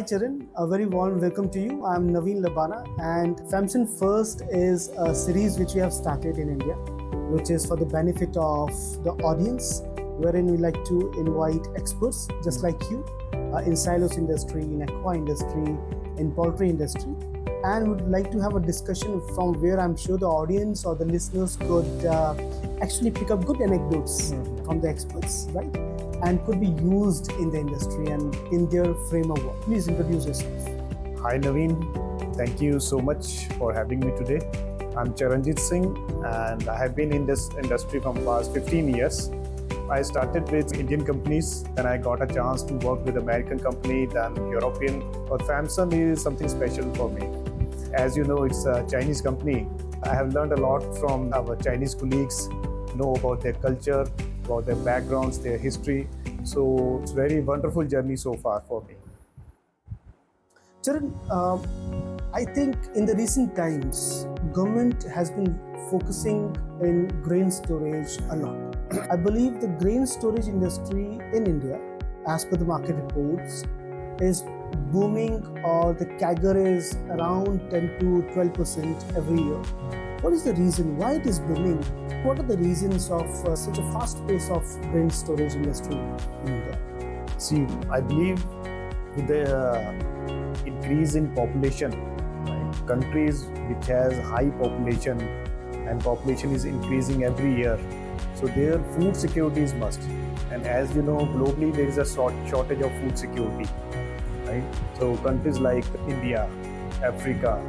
Charan, a very warm welcome to you. I'm Naveen Labana, and Famson First is a series which we have started in India, which is for the benefit of the audience, wherein we like to invite experts just like you in silos industry, in aqua industry, in poultry industry, and would like to have a discussion from where I'm sure the audience or the listeners could actually pick up good anecdotes from the experts, right? And could be used in the industry and in their frame of work. Please introduce yourself. Hi Naveen, thank you so much for having me today. I'm Charanjit Singh and I have been in this industry from past 15 years. I started with Indian companies, then I got a chance to work with American company, then European. But Famson is something special for me. As you know, it's a Chinese company. I have learned a lot from our Chinese colleagues, know about their culture, about their backgrounds, their history. So it's a very wonderful journey so far for me. Charan, I think in the recent times, government has been focusing in grain storage a lot. I believe the grain storage industry in India, as per the market reports, is booming, or the CAGR is around 10 to 12% every year. What is the reason why it is booming? What are the reasons of such a fast pace of grain storage industry in India? See, I believe with the increase in population, right, countries which has high population and population is increasing every year, so their food security is must. And as you know, globally there is a shortage of food security, right? So countries like India, Africa,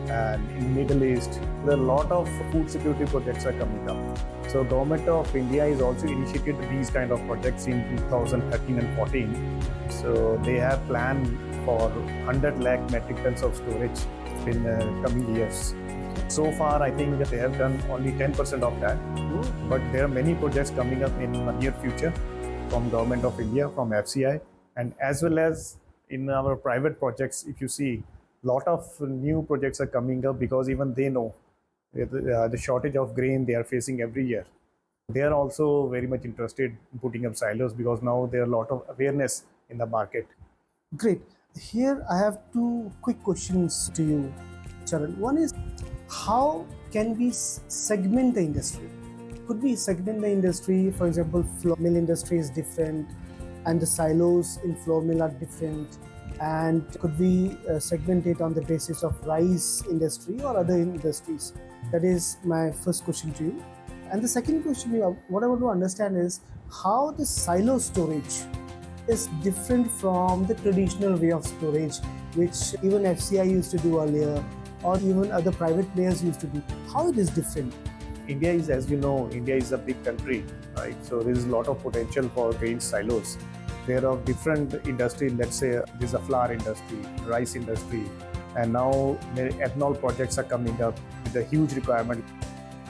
and in Middle East, there are a lot of food security projects are coming up. So government of India is also initiated these kind of projects in 2013 and 14. So they have planned for 100 lakh metric tons of storage in the coming years. So far, I think that they have done only 10% of that. But there are many projects coming up in the near future from government of India, from FCI, and as well as in our private projects. If you see, lot of new projects are coming up because even they know the shortage of grain they are facing every year. They are also very much interested in putting up silos because now there are a lot of awareness in the market. Great. Here I have two quick questions to you, Charan. One is, how can we segment the industry? Could we segment the industry? For example, flour mill industry is different and the silos in flour mill are different. And could we segment it on the basis of rice industry or other industries? That is my first question to you. And the second question, what I want to understand is how the silo storage is different from the traditional way of storage, which even FCI used to do earlier, or even other private players used to do. How it is different? India is, as you know, India is a big country, right? So there is a lot of potential for grain silos. There are different industry, let's say there's a flour industry, rice industry, and now the ethanol projects are coming up with a huge requirement.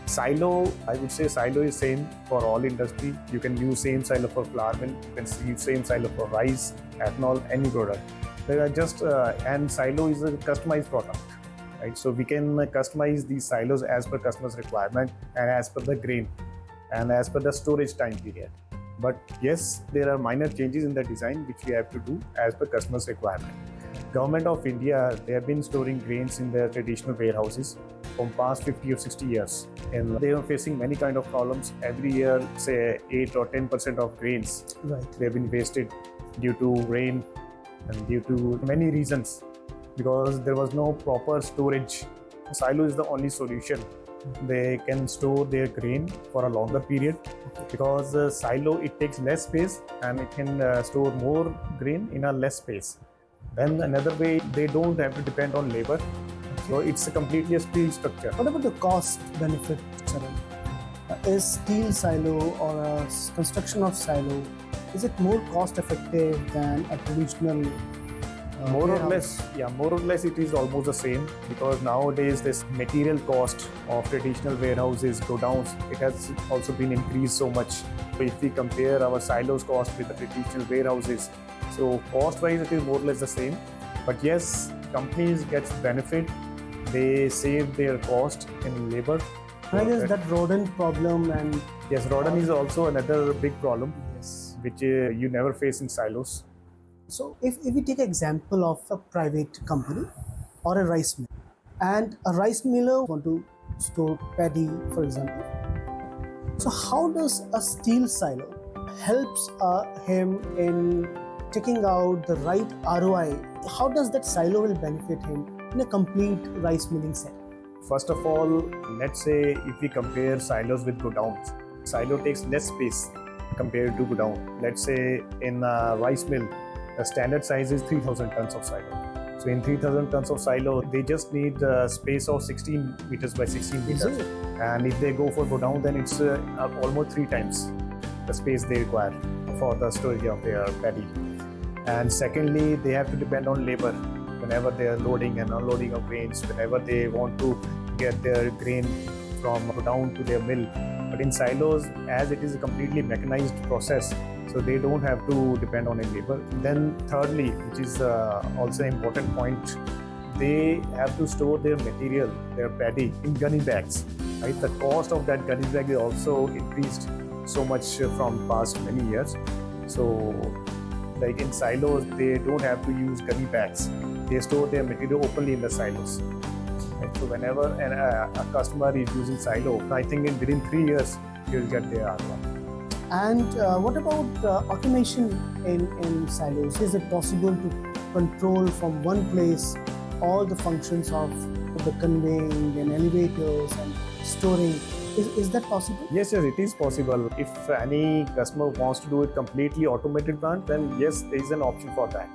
Silo, I would say silo is same for all industry. You can use same silo for flour mill, you can use same silo for rice, ethanol, any product. There are just, and silo is a customized product, right? So we can customize these silos as per customer's requirement and as per the grain and as per the storage time period. But yes, there are minor changes in the design which we have to do as per customer's requirement. Government of India, they have been storing grains in their traditional warehouses from past 50 or 60 years. And they are facing many kind of problems. Every year, say 8 or 10% of grains, Right. they have been wasted due to rain and due to many reasons because there was no proper storage. Silo is the only solution. They can store their grain for a longer period because silo, it takes less space and it can store more grain in a less space. Then another way, they don't have to depend on labor. So it's a completely a steel structure. What about the cost benefit, Charan? Is steel silo or a construction of silo, is it more cost effective than a traditional More or warehouse? less it is almost the same because nowadays this material cost of traditional warehouses go down. It has also been increased so much. So if we compare our silos cost with the traditional warehouses, so cost wise it is more or less the same. But yes, companies get benefit. They save their cost in labor. I guess that rodent problem and Yes, rodent is also another big problem yes, which you never face in silos. So if we take an example of a private company or a rice mill, and a rice miller want to store paddy, for example. So how does a steel silo helps him in taking out the right ROI? How does that silo will benefit him in a complete rice milling setup? First of all, let's say if we compare silos with godowns, silo takes less space compared to godown. Let's say in a rice mill, the standard size is 3000 tons of silo. So in 3000 tons of silo, they just need a space of 16 meters by 16 meters. And if they go for godown, then it's almost 3 times the space they require for the storage of their paddy. And secondly, they have to depend on labor whenever they are loading and unloading of grains, whenever they want to get their grain from godown to their mill. But in silos, as it is a completely mechanized process, so they don't have to depend on any labor. Then thirdly, which is also an important point, they have to store their material, their paddy, in gunny bags. Right? The cost of that gunny bag is also increased so much from past many years. So like in silos, they don't have to use gunny bags. They store their material openly in the silos. Right? So whenever a customer is using silo, I think within 3 years, he will get their ROI. And what about automation in silos? Is it possible to control from one place all the functions of the conveying and elevators and storing? Is that possible? Yes, it is possible. If any customer wants to do it completely automated plant, then yes, there is an option for that.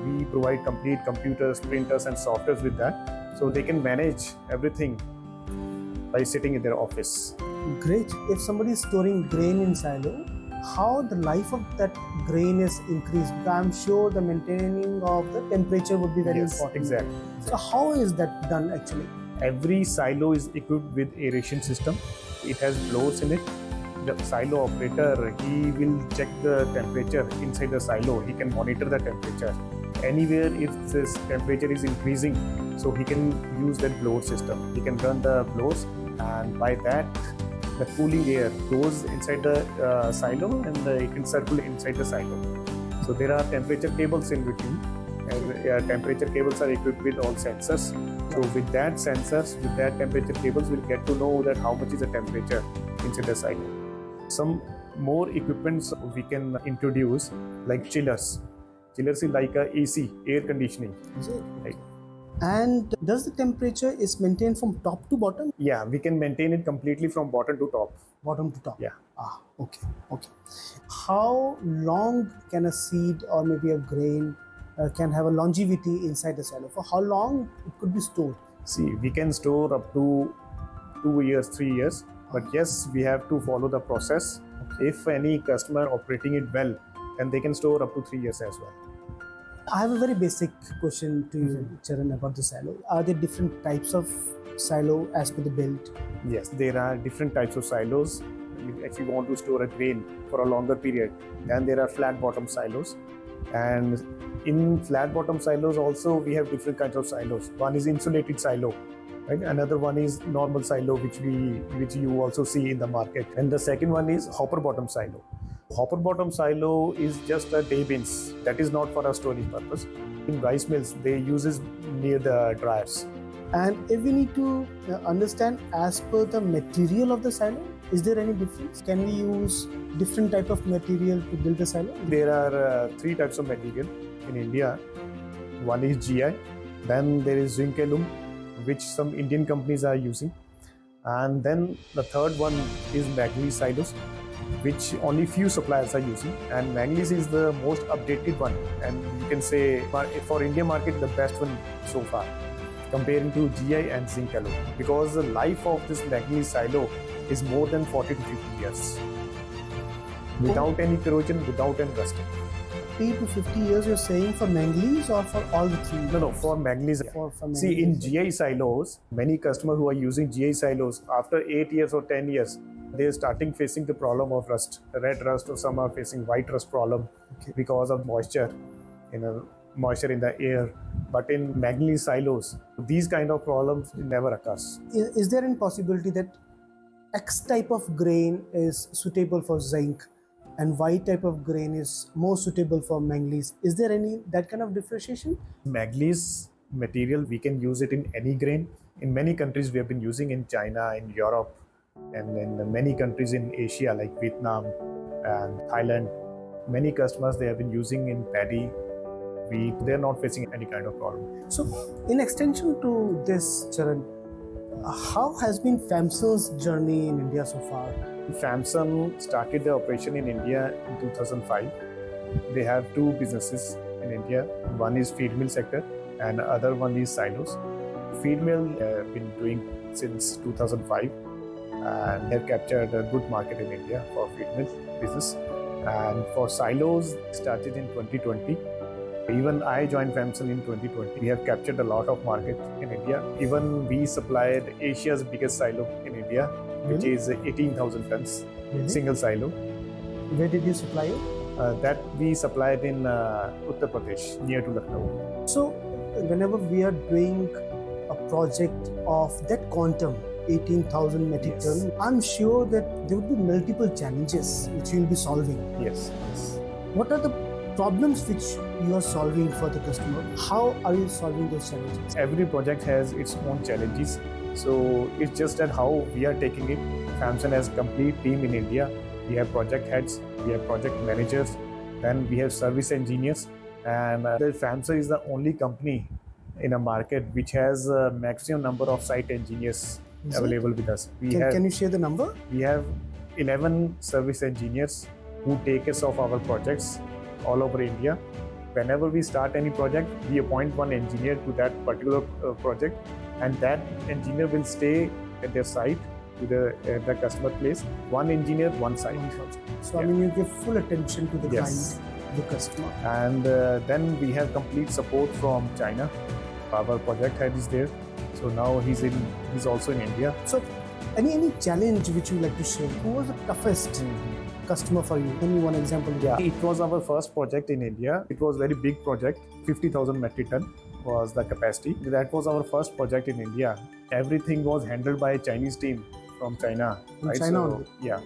We provide complete computers, printers, and softwares with that, so they can manage everything by sitting in their office. Great. If somebody is storing grain in silo, how the life of that grain is increased? I'm sure the maintaining of the temperature would be very important. Exactly. So how is that done actually? Every silo is equipped with aeration system. It has blowers in it. The silo operator, he will check the temperature inside the silo. He can monitor the temperature. Anywhere if this temperature is increasing, so he can use that blower system. He can run the blowers, and by that, the cooling air goes inside the silo, and it can circulate inside the silo. So there are temperature cables in between, and temperature cables are equipped with all sensors. So with that sensors, with that temperature cables, we'll get to know that how much is the temperature inside the silo. Some more equipments we can introduce, like chillers. Chillers is like a AC, air conditioning. Is it? Right. And does the temperature is maintained from top to bottom? Yeah, we can maintain it completely from bottom to top. Bottom to top. Yeah. Okay. How long can a seed or maybe a grain can have a longevity inside the silo? For how long it could be stored? See, we can store up to 2 years, 3 years. But yes, we have to follow the process. If any customer operating it well, then they can store up to 3 years as well. I have a very basic question to you, Charan, about the silo. Are there different types of silo as per the build? Yes, there are different types of silos. If you want to store a grain for a longer period, then there are flat bottom silos. And in flat bottom silos also, we have different kinds of silos. One is insulated silo. Right? Another one is normal silo, which you also see in the market. And the second one is hopper bottom silo. Hopper bottom silo is just a day bins. That is not for a storage purpose. In rice mills, they use it near the dryers. And if we need to understand as per the material of the silo, is there any difference? Can we use different type of material to build the silo? There are 3 types of material in India. One is GI, then there is zinc alum, which some Indian companies are using, and then the third one is manganese silos, which only few suppliers are using, and manganese is the most updated one, and you can say for Indian market the best one so far, comparing to GI and zinc alum, because the life of this manganese silo is more than 40 to 50 years without any corrosion, without any rusting. 50 to 50 years you're saying for manganese or for all the three? No, for manganese. For manganese. See, in GI silos, many customers who are using GI silos, after 8 years or 10 years, they're starting facing the problem of rust, red rust, or some are facing white rust problem because of moisture, moisture in the air. But in manganese silos, these kind of problems never occurs. Is there any possibility that X type of grain is suitable for zinc and why type of grain is more suitable for manganese? Is there any that kind of differentiation? Manganese material, we can use it in any grain. In many countries, we have been using in China, in Europe, and in many countries in Asia like Vietnam and Thailand. Many customers they have been using in paddy, wheat. They're not facing any kind of problem. So, in extension to this, Charan, how has been FAMSO's journey in India so far? FAMSON started the operation in India in 2005. They have two businesses in India. One is feed mill sector and other one is silos. Feed mill been doing since 2005 and have captured a good market in India for feed mill business. And for silos started in 2020. Even I joined FAMSON in 2020. We have captured a lot of market in India. Even we supplied Asia's biggest silo in India, which is 18,000 tons, single silo. Where did you supply it? That we supplied in Uttar Pradesh, near to Lucknow. So, whenever we are doing a project of that quantum, 18,000 metric ton, I'm sure that there would be multiple challenges which you'll be solving. Yes. What are the problems which you are solving for the customer? How are you solving those challenges? Every project has its own challenges. So it's just that how we are taking it. FAMSON has complete team in India. We have project heads, we have project managers, then we have service engineers. And FAMSON is the only company in a market which has a maximum number of site engineers available with us. Can you share the number? We have 11 service engineers who take care of our projects all over India. Whenever we start any project, we appoint one engineer to that particular project, and that engineer will stay at their site to the customer place. One engineer, one site. So I mean, you give full attention to the client, the customer. And then we have complete support from China. Our project head is there. So now he's also in India. So any challenge which you like to share? Who was the toughest customer for you? Give me one example. Yeah, it was our first project in India. It was very big project. 50,000 metric ton was the capacity. That was our first project in India. Everything was handled by a Chinese team from China. From China only? Yeah.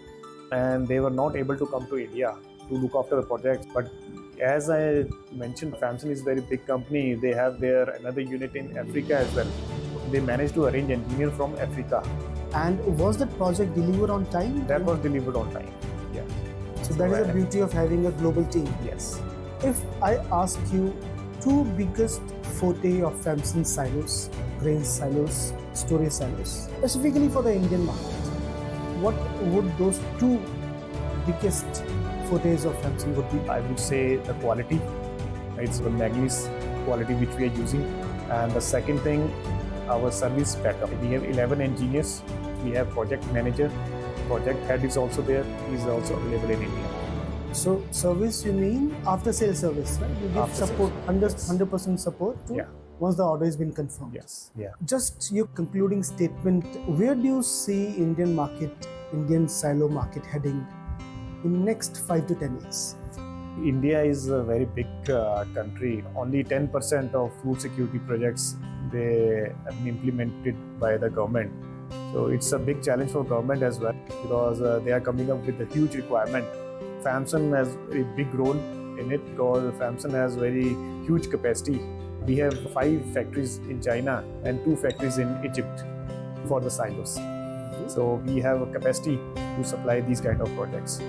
And they were not able to come to India to look after the project. But as I mentioned, FAMSON is a very big company. They have their another unit in Africa as well. They managed to arrange engineer from Africa. And was the project delivered on time? That was delivered on time. Yeah. So that is the beauty of having a global team. Yes. If I ask you two biggest forte of FAMSON silos, grain silos, storage silos, specifically for the Indian market, what would those two biggest fortes of FAMSON would be? I would say the quality. It's the manganese quality which we are using. And the second thing, our service backup. We have 11 engineers. We have project manager. Project head is also there. He is also available in India. So service, you mean after sales service, right? You give After support, sales, 100% support to once the order has been confirmed. Yes. Yeah. Just your concluding statement, where do you see Indian market, Indian silo market heading in next 5 to 10 years? India is a very big country. Only 10% of food security projects they have been implemented by the government. So it's a big challenge for government as well because they are coming up with a huge requirement. FAMSON has a big role in it because FAMSON has very huge capacity. We have 5 factories in China and 2 factories in Egypt for the silos. So we have a capacity to supply these kind of projects.